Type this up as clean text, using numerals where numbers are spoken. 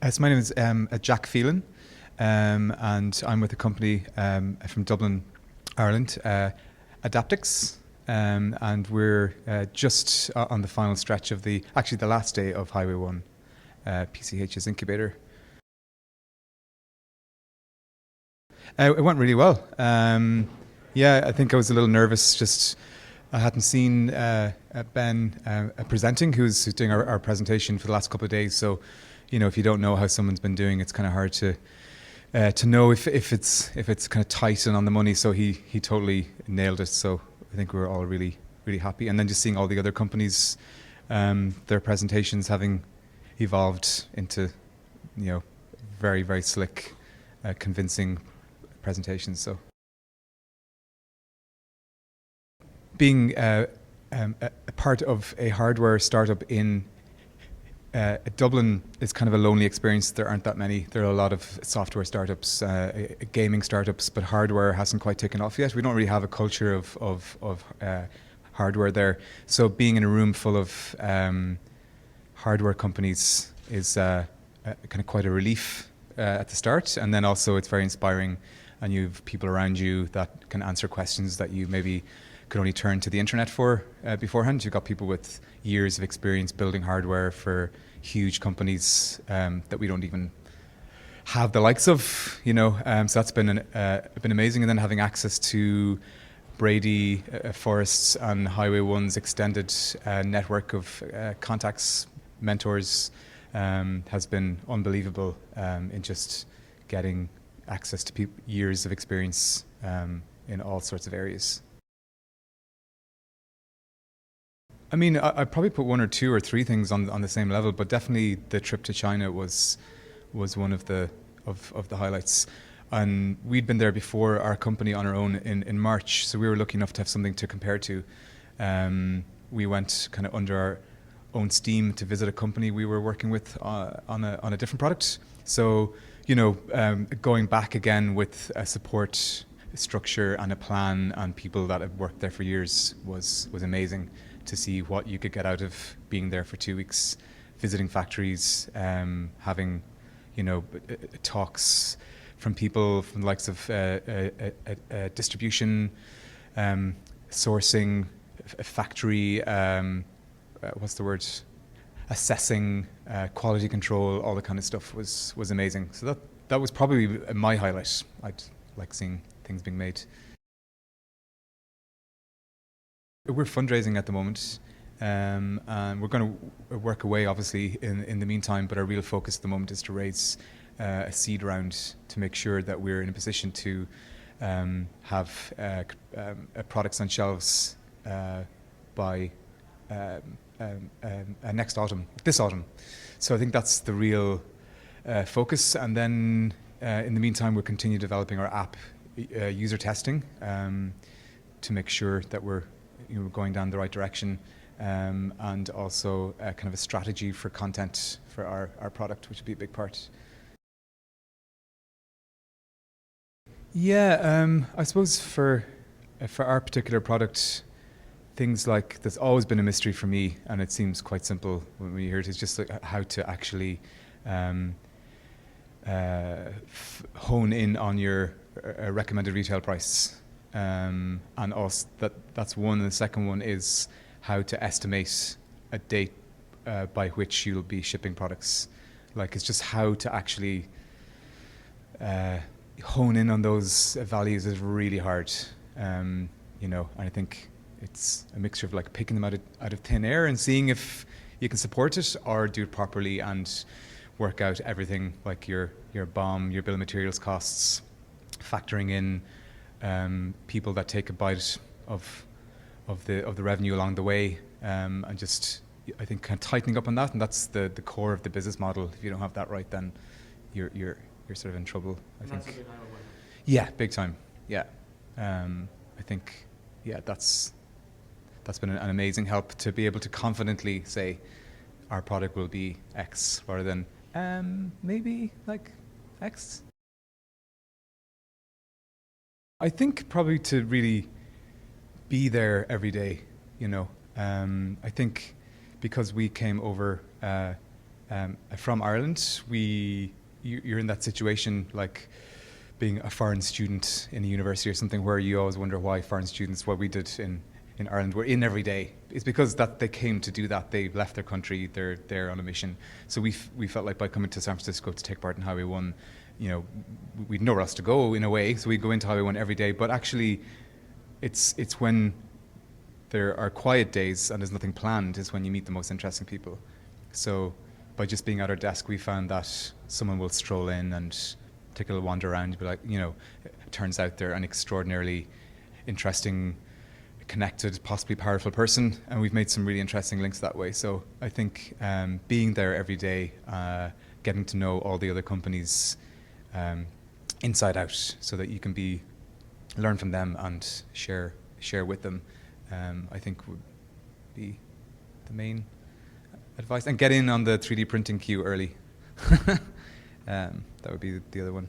So my name is Jack Phelan, and I'm with a company from Dublin, Ireland, Adaptics, and we're just on the final stretch of the last day of Highway 1, PCH's incubator. It went really well. Yeah, I think I was a little nervous. Just I hadn't seen Ben presenting, who's doing our presentation for the last couple of days. So, if you don't know how someone's been doing, it's kind of hard to know if it's kind of tight and on the money. So he totally nailed it. So I think we're all really happy. And then just seeing all the other companies, their presentations having evolved into very slick, convincing presentations. So being a part of a hardware startup in Dublin is kind of a lonely experience. There aren't that many. There are a lot of software startups, gaming startups, but hardware hasn't quite taken off yet. We don't really have a culture of hardware there. So being in a room full of hardware companies is kind of quite a relief at the start, and then also it's very inspiring, and you have people around you that can answer questions that you maybe could only turn to the internet for beforehand. You've got people with years of experience building hardware for huge companies that we don't even have the likes of, So that's been amazing. And then having access to Brady, Forrest's and Highway 1's extended network of contacts, mentors, has been unbelievable in just getting access to years of experience in all sorts of areas. I mean, I probably put one or two or three things on the same level, but definitely the trip to China was one of the highlights. And we'd been there before, our company on our own in March, so we were lucky enough to have something to compare to. We went kind of under our own steam to visit a company we were working with on a different product. So going back again with a support structure and a plan and people that have worked there for years was amazing. To see what you could get out of being there for 2 weeks, visiting factories, having, talks from people from the likes of distribution, sourcing, factory, assessing, quality control, all that kind of stuff was amazing. So that was probably my highlight. I'd like seeing things being made. We're fundraising at the moment, and we're going to work away, obviously, in the meantime, but our real focus at the moment is to raise a seed round to make sure that we're in a position to have products on shelves by this autumn. So I think that's the real focus. And then in the meantime, we'll continue developing our app, user testing, to make sure that we're going down the right direction, and also kind of a strategy for content for our product, which would be a big part. Yeah, I suppose for our particular product, things like, there's always been a mystery for me, and it seems quite simple when we hear it. It's just like how to actually hone in on your recommended retail price. And also that's one, and the second one is how to estimate a date by which you'll be shipping products. Like, it's just how to actually hone in on those values is really hard. And I think it's a mixture of like picking them out of thin air and seeing if you can support it or do it properly and work out everything, like your BOM, your bill of materials costs, factoring in people that take a bite of the revenue along the way, and just, I think, kind of tightening up on that, and that's the core of the business model. If you don't have that right, then you're sort of in trouble, I think. That's something I would want. Yeah, big time. Yeah, I think that's been an amazing help to be able to confidently say our product will be X rather than maybe like X. I think probably to really be there every day, I think because we came over from Ireland, you're in that situation like being a foreign student in a university or something where you always wonder why foreign students, what we did in Ireland, were in every day. It's because that they came to do that. They left their country. They're there on a mission. So we felt like by coming to San Francisco to take part in Highway 1, we'd nowhere else to go in a way. So we go into Highway 1 every day. But actually, it's when there are quiet days and there's nothing planned is when you meet the most interesting people. So by just being at our desk, we found that someone will stroll in and take a little wander around. Be like, it turns out they're an extraordinarily interesting, connected, possibly powerful person, and we've made some really interesting links that way. So I think being there every day, getting to know all the other companies inside out, so that you can learn from them and share with them, I think would be the main advice. And get in on the 3D printing queue early. That would be the other one.